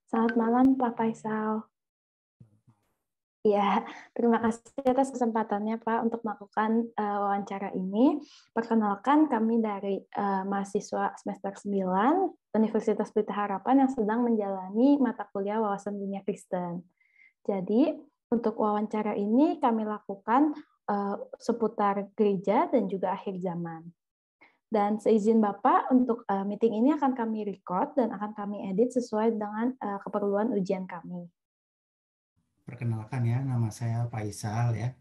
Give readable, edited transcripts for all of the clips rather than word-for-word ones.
Selamat malam, Pak Faisal. Ya, terima kasih atas kesempatannya, Pak, untuk melakukan wawancara ini. Perkenalkan, kami dari mahasiswa semester 9 Universitas Pelita Harapan yang sedang menjalani mata kuliah wawasan dunia Kristen. Jadi, untuk wawancara ini kami lakukan seputar gereja dan juga akhir zaman. Dan seizin Bapak, untuk meeting ini akan kami record dan akan kami edit sesuai dengan keperluan ujian kami. Perkenalkan ya, nama saya Faisal ya.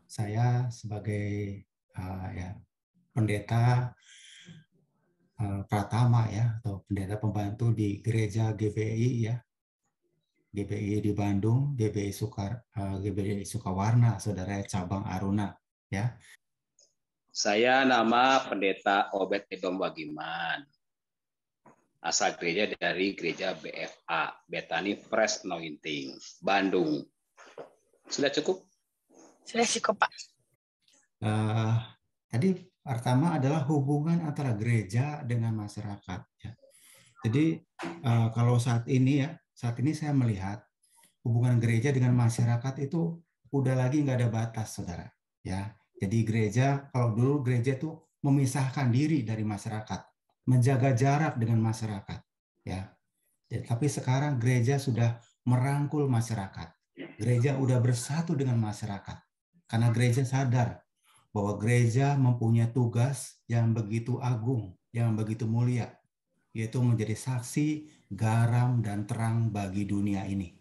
Saya sebagai pendeta Pratama ya, atau pendeta pembantu di gereja GBI ya. GBI di Bandung, GBI Sukawarna, saudara cabang Aruna ya. Saya nama Pendeta Obed Edom Wagiman. Asal gereja dari gereja BFA, Bethany Fresh Anointing, Bandung. Sudah cukup? Sudah cukup, Pak. Tadi pertama adalah hubungan antara gereja dengan masyarakat. Ya. Jadi kalau saat ini saya melihat hubungan gereja dengan masyarakat itu udah lagi nggak ada batas, saudara. Ya, jadi gereja kalau dulu gereja itu memisahkan diri dari masyarakat, menjaga jarak dengan masyarakat. Ya, tapi sekarang gereja sudah merangkul masyarakat. Gereja udah bersatu dengan masyarakat karena gereja sadar bahwa gereja mempunyai tugas yang begitu agung, yang begitu mulia, yaitu menjadi saksi, garam, dan terang bagi dunia ini.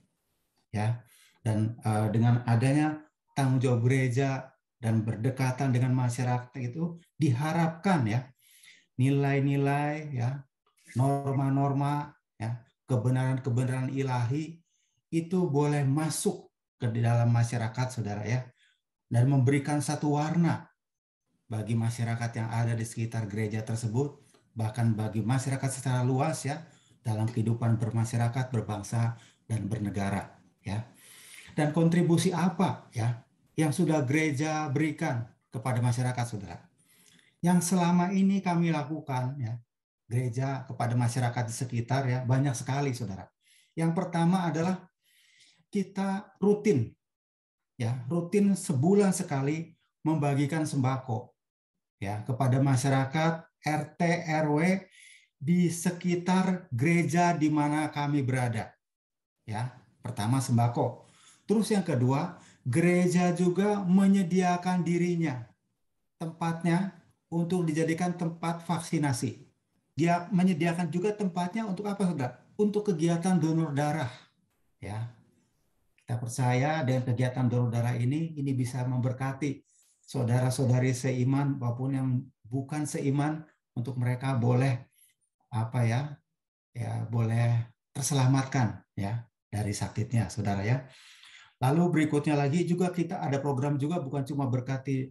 Ya, dan dengan adanya tanggung jawab gereja dan berdekatan dengan masyarakat itu diharapkan ya nilai-nilai ya norma-norma ya kebenaran-kebenaran ilahi itu boleh masuk ke dalam masyarakat, saudara ya, dan memberikan satu warna bagi masyarakat yang ada di sekitar gereja tersebut, bahkan bagi masyarakat secara luas ya, dalam kehidupan bermasyarakat, berbangsa, dan bernegara ya. Dan kontribusi apa ya yang sudah gereja berikan kepada masyarakat, saudara? Yang selama ini kami lakukan ya, gereja kepada masyarakat di sekitar ya, banyak sekali, saudara. Yang pertama adalah kita rutin sebulan sekali membagikan sembako ya kepada masyarakat RT RW di sekitar gereja di mana kami berada. Ya, pertama sembako. Terus yang kedua, gereja juga menyediakan dirinya tempatnya untuk dijadikan tempat vaksinasi. Dia menyediakan juga tempatnya untuk apa, saudara? Untuk kegiatan donor darah. Ya, kita percaya dengan kegiatan donor darah ini bisa memberkati saudara-saudari seiman maupun yang bukan seiman, untuk mereka boleh boleh terselamatkan ya dari sakitnya, saudara ya. Lalu berikutnya lagi juga kita ada program juga, bukan cuma berkati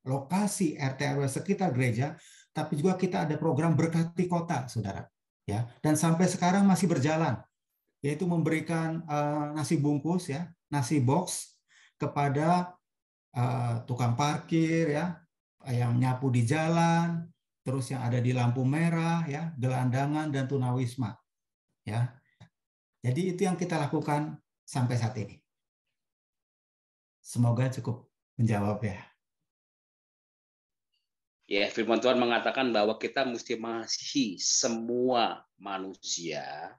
lokasi RT RW sekitar gereja, tapi juga kita ada program berkati kota, saudara ya. Dan sampai sekarang masih berjalan, yaitu memberikan nasi bungkus ya, nasi box kepada tukang parkir ya, yang nyapu di jalan, terus yang ada di lampu merah ya, gelandangan dan tunawisma ya. Jadi itu yang kita lakukan sampai saat ini. Semoga cukup menjawab ya. Ya, firman Tuhan mengatakan bahwa kita mesti mengasihi semua manusia.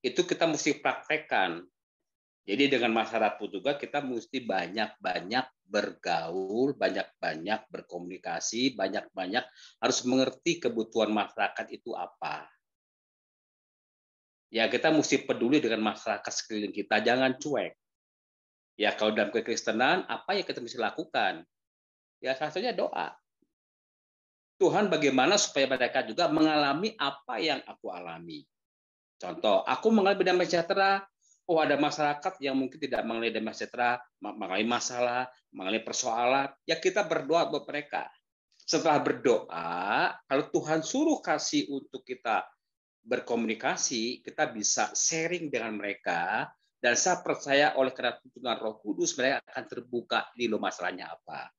Itu kita mesti praktekkan. Jadi dengan masyarakat juga kita mesti banyak-banyak bergaul, banyak-banyak berkomunikasi, banyak-banyak harus mengerti kebutuhan masyarakat itu apa. Ya, kita mesti peduli dengan masyarakat sekeliling kita, jangan cuek. Ya, kalau dalam kekristenan, apa yang kita mesti lakukan? Ya, salah satunya doa. Tuhan, bagaimana supaya mereka juga mengalami apa yang aku alami? Contoh, aku mengalami damai sejahtera. Oh, ada masyarakat yang mungkin tidak mengalami damai sejahtera, mengalami masalah, mengalami persoalan. Ya, kita berdoa buat mereka. Setelah berdoa, kalau Tuhan suruh kasih untuk kita berkomunikasi, kita bisa sharing dengan mereka. Dan saya percaya oleh karena tuntunan Roh Kudus, mereka akan terbuka di lo masalahnya apa.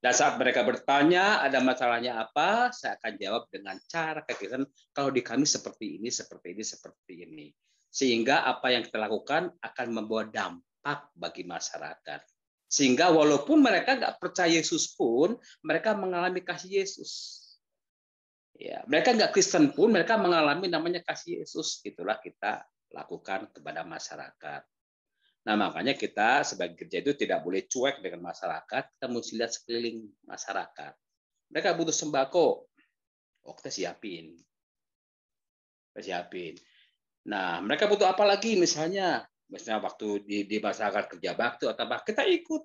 Dan saat mereka bertanya ada masalahnya apa, saya akan jawab dengan cara kekristenan. Kalau di kami seperti ini, seperti ini, seperti ini. Sehingga apa yang kita lakukan akan membawa dampak bagi masyarakat. Sehingga walaupun mereka nggak percaya Yesus pun, mereka mengalami kasih Yesus. Ya, mereka nggak Kristen pun, mereka mengalami namanya kasih Yesus. Itulah kita lakukan kepada masyarakat. Nah, makanya kita sebagai gereja itu tidak boleh cuek dengan masyarakat, kita mesti lihat sekeliling masyarakat. Mereka butuh sembako, kita siapin. Nah, mereka butuh apa lagi misalnya waktu di masyarakat kerja bakti atau apa, kita ikut.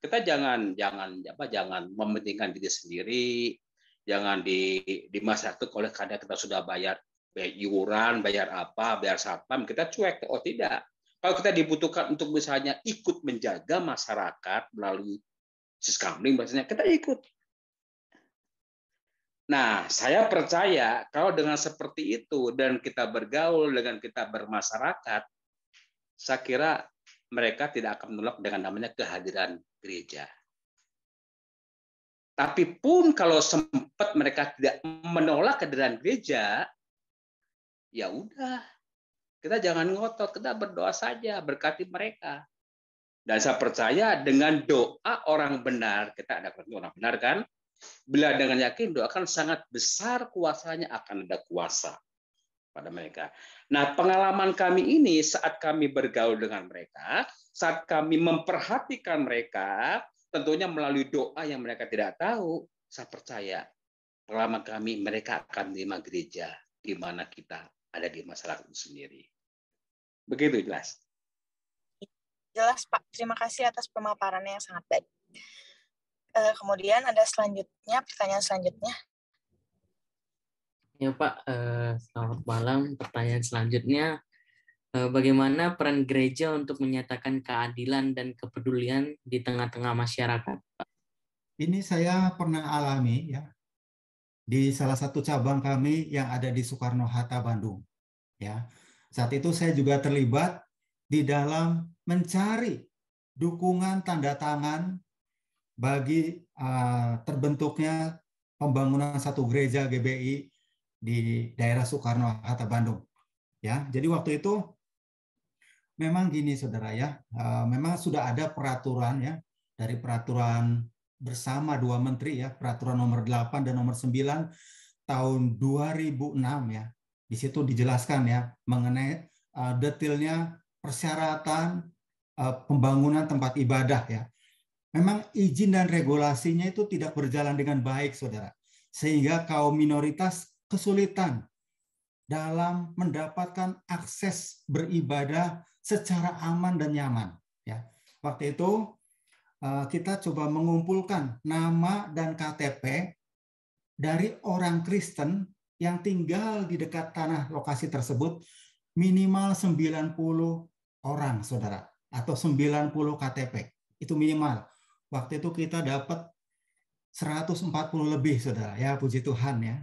Kita jangan mementingkan diri sendiri, jangan di masyarakat oleh karena kita sudah bayar iuran, bayar satpam, kita cuek. Oh tidak. Kalau kita dibutuhkan untuk misalnya ikut menjaga masyarakat melalui siskamling, misalnya kita ikut. Nah, saya percaya kalau dengan seperti itu dan kita bergaul, dengan kita bermasyarakat, saya kira mereka tidak akan menolak dengan namanya kehadiran gereja. Tapi pun kalau sempat mereka tidak menolak kehadiran gereja, ya udah, kita jangan ngotot, kita berdoa saja, berkati mereka. Dan saya percaya dengan doa orang benar, kita ada orang benar kan? Bila dengan yakin doakan sangat besar kuasanya, akan ada kuasa pada mereka. Nah, pengalaman kami ini saat kami bergaul dengan mereka, saat kami memperhatikan mereka, tentunya melalui doa yang mereka tidak tahu, saya percaya pengalaman kami mereka akan menerima gereja di mana kita ada di masyarakat itu sendiri. Begitu jelas. Jelas Pak, terima kasih atas pemaparannya yang sangat baik. Kemudian ada pertanyaan selanjutnya. Ya Pak, selamat malam. Pertanyaan selanjutnya, bagaimana peran gereja untuk menyatakan keadilan dan kepedulian di tengah-tengah masyarakat, Pak? Ini saya pernah alami ya di salah satu cabang kami yang ada di Soekarno-Hatta, Bandung. Ya, saat itu saya juga terlibat di dalam mencari dukungan tanda tangan bagi terbentuknya pembangunan satu gereja GBI di daerah Soekarno-Hatta, Bandung. Ya, jadi waktu itu memang gini, saudara ya, memang sudah ada peraturan ya dari peraturan bersama dua menteri ya, peraturan nomor 8 dan nomor 9 tahun 2006 ya. Di situ dijelaskan ya mengenai detailnya persyaratan pembangunan tempat ibadah ya. Memang izin dan regulasinya itu tidak berjalan dengan baik, saudara. Sehingga kaum minoritas kesulitan dalam mendapatkan akses beribadah secara aman dan nyaman. Ya, waktu itu kita coba mengumpulkan nama dan KTP dari orang Kristen yang tinggal di dekat tanah lokasi tersebut minimal 90 orang, saudara, atau 90 KTP. Itu minimal. Waktu itu kita dapat 140 lebih, saudara. Ya, puji Tuhan ya.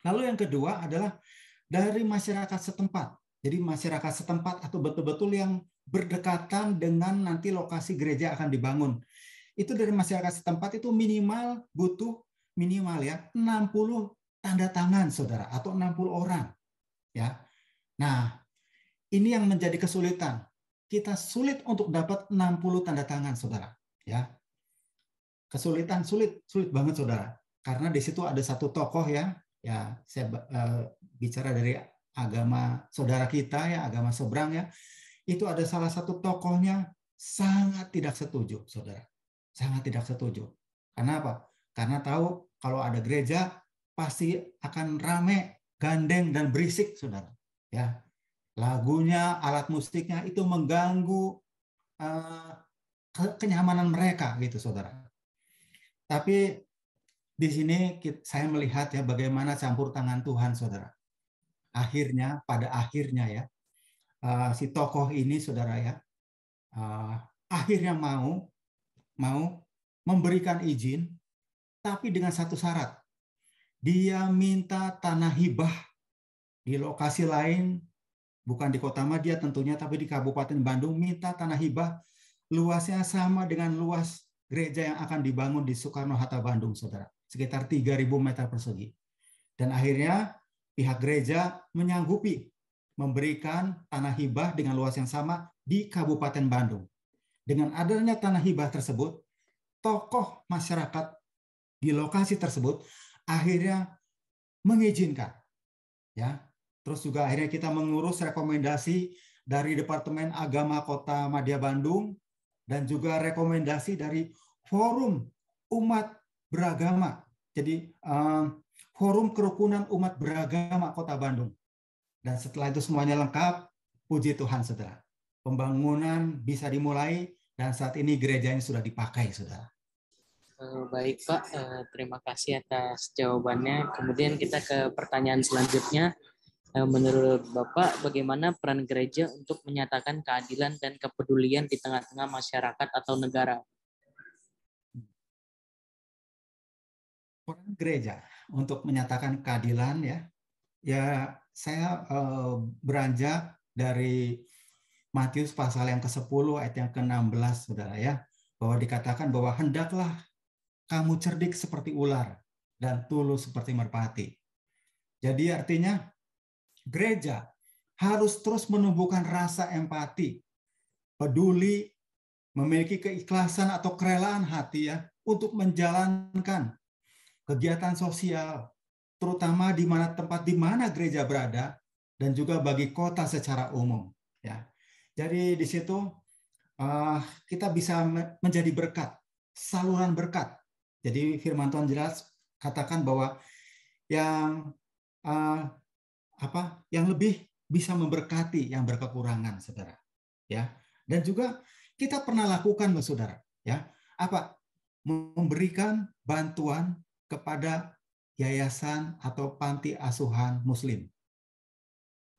Lalu yang kedua adalah dari masyarakat setempat. Jadi masyarakat setempat atau betul-betul yang berdekatan dengan nanti lokasi gereja akan dibangun. Itu dari masyarakat setempat itu butuh minimal ya 60 tanda tangan, saudara, atau 60 orang. Ya. Nah, ini yang menjadi kesulitan. Kita sulit untuk dapat 60 tanda tangan, saudara. Ya, kesulitan, sulit banget, saudara. Karena di situ ada satu tokoh ya saya bicara dari agama saudara kita ya, agama seberang ya. Itu ada salah satu tokohnya sangat tidak setuju, saudara. Sangat tidak setuju. Karena apa? Karena tahu kalau ada gereja pasti akan rame, gandeng dan berisik, saudara. Ya, lagunya, alat musiknya itu mengganggu kenyamanan mereka, gitu, saudara. Tapi di sini saya melihat ya bagaimana campur tangan Tuhan, saudara. Pada akhirnya ya, si tokoh ini, saudara ya, akhirnya mau memberikan izin, tapi dengan satu syarat. Dia minta tanah hibah di lokasi lain, bukan di Kota Madia tentunya, tapi di Kabupaten Bandung, minta tanah hibah luasnya sama dengan luas gereja yang akan dibangun di Soekarno-Hatta, Bandung, saudara. Sekitar 3.000 meter persegi. Dan akhirnya pihak gereja menyanggupi memberikan tanah hibah dengan luas yang sama di Kabupaten Bandung. Dengan adanya tanah hibah tersebut, tokoh masyarakat di lokasi tersebut akhirnya mengizinkan. Ya. Terus juga akhirnya kita mengurus rekomendasi dari Departemen Agama Kota Madya Bandung dan juga rekomendasi dari Forum Umat Beragama. Jadi Forum Kerukunan Umat Beragama Kota Bandung. Dan setelah itu semuanya lengkap, puji Tuhan, saudara. Pembangunan bisa dimulai dan saat ini gereja ini sudah dipakai, saudara. Baik Pak, terima kasih atas jawabannya. Kemudian kita ke pertanyaan selanjutnya. Menurut Bapak, bagaimana peran gereja untuk menyatakan keadilan dan kepedulian di tengah-tengah masyarakat atau negara? Peran gereja untuk menyatakan keadilan, ya saya beranjak dari Matius pasal yang ke-10 ayat yang ke-16, saudara, ya, bahwa dikatakan bahwa hendaklah kamu cerdik seperti ular dan tulus seperti merpati. Jadi artinya gereja harus terus menumbuhkan rasa empati, peduli, memiliki keikhlasan atau kerelaan hati, ya, untuk menjalankan kegiatan sosial, terutama di tempat di mana gereja berada, dan juga bagi kota secara umum. Ya. Jadi di situ kita bisa menjadi berkat, saluran berkat. Jadi firman Tuhan jelas katakan bahwa yang lebih bisa memberkati yang berkekurangan, saudara. Ya. Dan juga kita pernah lakukan, saudara, ya, memberikan bantuan kepada yayasan atau panti asuhan Muslim.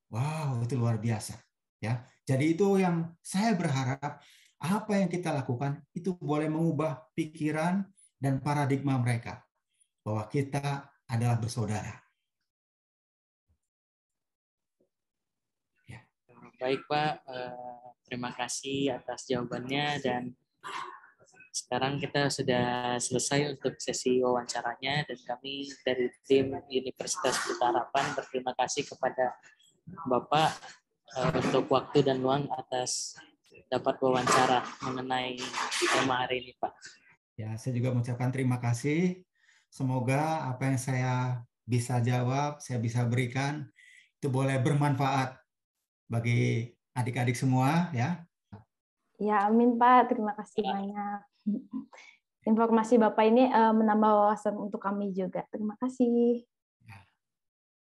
Wow, itu luar biasa, ya. Jadi itu yang saya berharap apa yang kita lakukan itu boleh mengubah pikiran dan paradigma mereka bahwa kita adalah bersaudara. Ya. Baik Pak, terima kasih atas jawabannya, dan sekarang kita sudah selesai untuk sesi wawancaranya, dan kami dari tim Universitas Pelita Harapan berterima kasih kepada Bapak untuk waktu dan luang atas dapat wawancara mengenai tema hari ini, Pak. Ya, saya juga mengucapkan terima kasih. Semoga apa yang saya bisa jawab, saya bisa berikan, itu boleh bermanfaat bagi adik-adik semua, ya. Ya, amin Pak. Terima kasih banyak. Informasi Bapak ini menambah wawasan untuk kami juga. Terima kasih.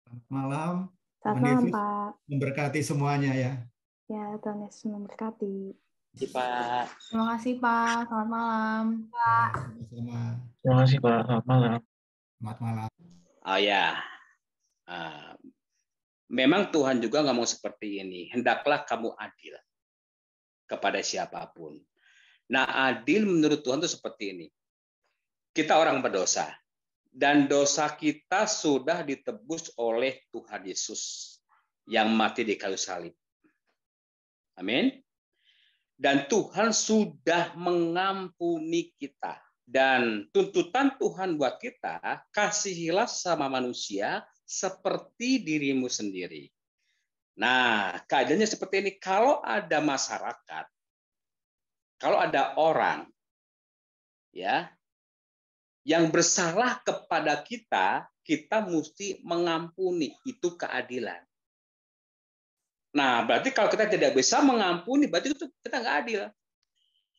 Selamat malam. Selamat malam, Pak. Memberkati semuanya, ya. Ya, Tuhan Yesus memberkati. Pak. Terima kasih Pak. Selamat malam. Pak. Ya, terima kasih Pak. Selamat malam. Selamat malam. Oh ya. Memang Tuhan juga ngomong seperti ini. Hendaklah kamu adil kepada siapapun. Nah, adil menurut Tuhan itu seperti ini. Kita orang berdosa. Dan dosa kita sudah ditebus oleh Tuhan Yesus yang mati di kayu salib. Amin. Dan Tuhan sudah mengampuni kita. Dan tuntutan Tuhan buat kita, kasihilah sama manusia seperti dirimu sendiri. Nah, keadaannya seperti ini. Kalau ada masyarakat, kalau ada orang, ya, yang bersalah kepada kita, kita mesti mengampuni. Itu keadilan. Nah, berarti kalau kita tidak bisa mengampuni, berarti itu kita nggak adil.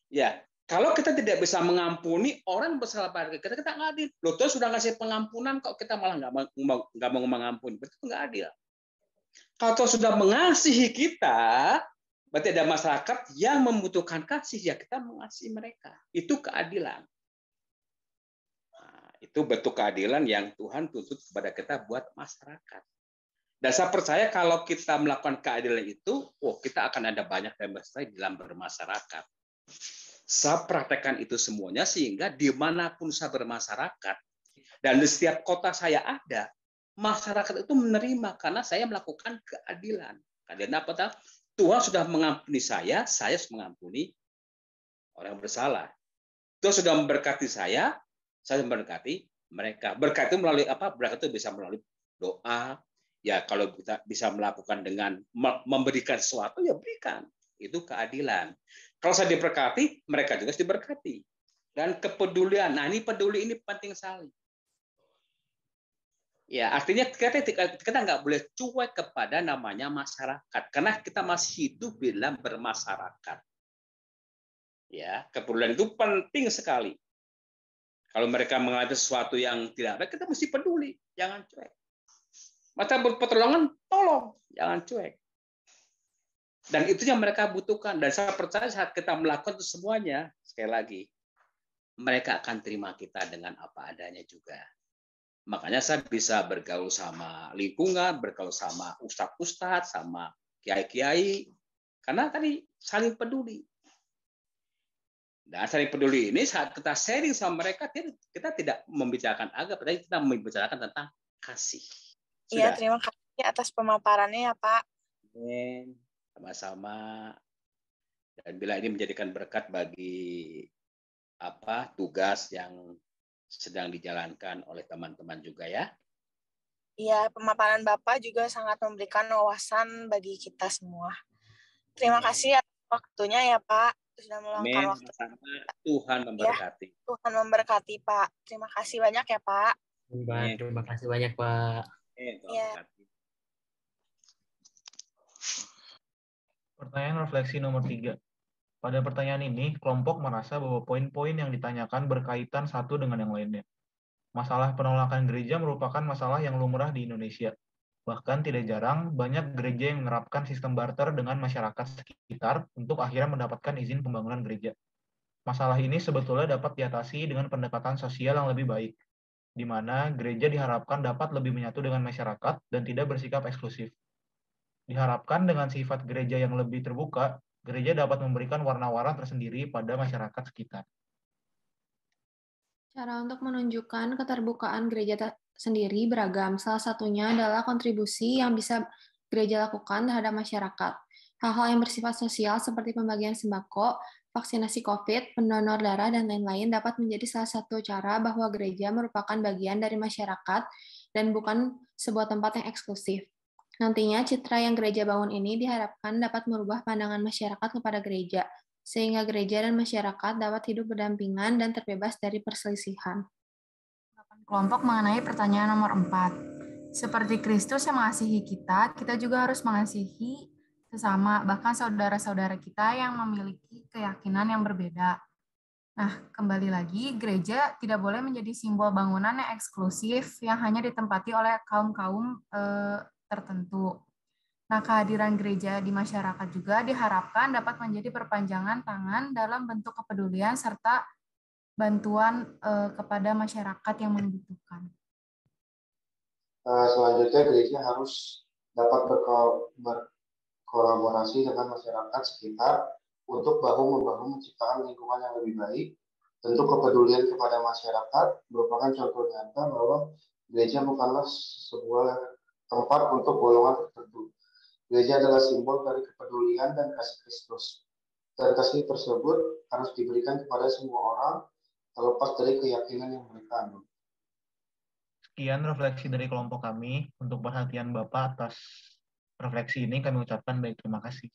Ya, kalau kita tidak bisa mengampuni orang bersalah pada kita, kita nggak adil. Loh, Tuhan sudah ngasih pengampunan, kok kita malah nggak mau mengampuni, berarti itu nggak adil. Kalau Tuhan sudah mengasihi kita, berarti ada masyarakat yang membutuhkan kasih, ya kita mengasihi mereka. Itu keadilan. Nah, itu bentuk keadilan yang Tuhan tuntut kepada kita buat masyarakat. Dan saya percaya kalau kita melakukan keadilan itu, kita akan ada banyak demonstrasi dalam bermasyarakat. Saya praktekkan itu semuanya sehingga dimanapun saya bermasyarakat dan di setiap kota saya ada, masyarakat itu menerima karena saya melakukan keadilan. Keadilan apa? Tuhan sudah mengampuni saya harus mengampuni orang bersalah. Tuhan sudah memberkati saya memberkati mereka. Berkat itu melalui apa? Berkat itu bisa melalui doa, Ya kalau kita bisa melakukan dengan memberikan sesuatu, ya berikan. Itu keadilan. Kalau saya diberkati, mereka juga diberkati. Dan kepedulian. Nah, ini peduli ini penting sekali. Ya, artinya kita nggak boleh cuek kepada namanya masyarakat. Karena kita masih hidup di dalam bermasyarakat. Ya, kepedulian itu penting sekali. Kalau mereka mengalami sesuatu yang tidak baik, kita mesti peduli. Jangan cuek. Maka pertolongan, tolong, jangan cuek. Dan itu yang mereka butuhkan. Dan saya percaya saat kita melakukan itu semuanya, sekali lagi, mereka akan terima kita dengan apa adanya juga. Makanya saya bisa bergaul sama lingkungan, bergaul sama ustadz-ustadz, sama kiai-kiai, karena tadi saling peduli. Dan saling peduli ini saat kita sharing sama mereka, kita tidak membicarakan agama, tapi kita membicarakan tentang kasih. Iya, terima kasih atas pemaparannya ya Pak. Amin. Sama-sama. Dan bila ini menjadikan berkat bagi tugas yang sedang dijalankan oleh teman-teman juga ya. Iya, pemaparan Bapak juga sangat memberikan wawasan bagi kita semua. Terima kasih atas waktunya ya Pak. Sudah meluangkan waktu. Tuhan memberkati. Ya, Tuhan memberkati Pak. Terima kasih banyak ya Pak. Terima kasih banyak Pak. Ya. Pertanyaan refleksi nomor 3. Pada pertanyaan ini, kelompok merasa bahwa poin-poin yang ditanyakan berkaitan satu dengan yang lainnya. Masalah penolakan gereja merupakan masalah yang lumrah di Indonesia. Bahkan tidak jarang, banyak gereja yang menerapkan sistem barter dengan masyarakat sekitar untuk akhirnya mendapatkan izin pembangunan gereja. Masalah ini sebetulnya dapat diatasi dengan pendekatan sosial yang lebih baik, di mana gereja diharapkan dapat lebih menyatu dengan masyarakat dan tidak bersikap eksklusif. Diharapkan dengan sifat gereja yang lebih terbuka, gereja dapat memberikan warna-warna tersendiri pada masyarakat sekitar. Cara untuk menunjukkan keterbukaan gereja sendiri beragam. Salah satunya adalah kontribusi yang bisa gereja lakukan terhadap masyarakat. Hal-hal yang bersifat sosial seperti pembagian sembako, vaksinasi COVID, pendonor darah, dan lain-lain dapat menjadi salah satu cara bahwa gereja merupakan bagian dari masyarakat dan bukan sebuah tempat yang eksklusif. Nantinya, citra yang gereja bangun ini diharapkan dapat merubah pandangan masyarakat kepada gereja, sehingga gereja dan masyarakat dapat hidup berdampingan dan terbebas dari perselisihan. Kelompok mengenai pertanyaan nomor 4. Seperti Kristus yang mengasihi kita, kita juga harus mengasihi sesama, bahkan saudara-saudara kita yang memiliki keyakinan yang berbeda. Nah, kembali lagi, gereja tidak boleh menjadi simbol bangunan yang eksklusif yang hanya ditempati oleh kaum-kaum tertentu. Nah, kehadiran gereja di masyarakat juga diharapkan dapat menjadi perpanjangan tangan dalam bentuk kepedulian serta bantuan kepada masyarakat yang membutuhkan. Selanjutnya, gereja harus dapat berkolaborasi dengan masyarakat sekitar untuk bahu-membahu menciptakan lingkungan yang lebih baik. Tentu kepedulian kepada masyarakat merupakan contoh nyata bahwa gereja bukanlah sebuah tempat untuk golongan tertentu. Gereja adalah simbol dari kepedulian dan kasih Kristus. Dan kasih tersebut harus diberikan kepada semua orang, terlepas dari keyakinan yang mereka anut. Sekian refleksi dari kelompok kami. Untuk perhatian Bapak atas refleksi ini kami ucapkan baik terima kasih.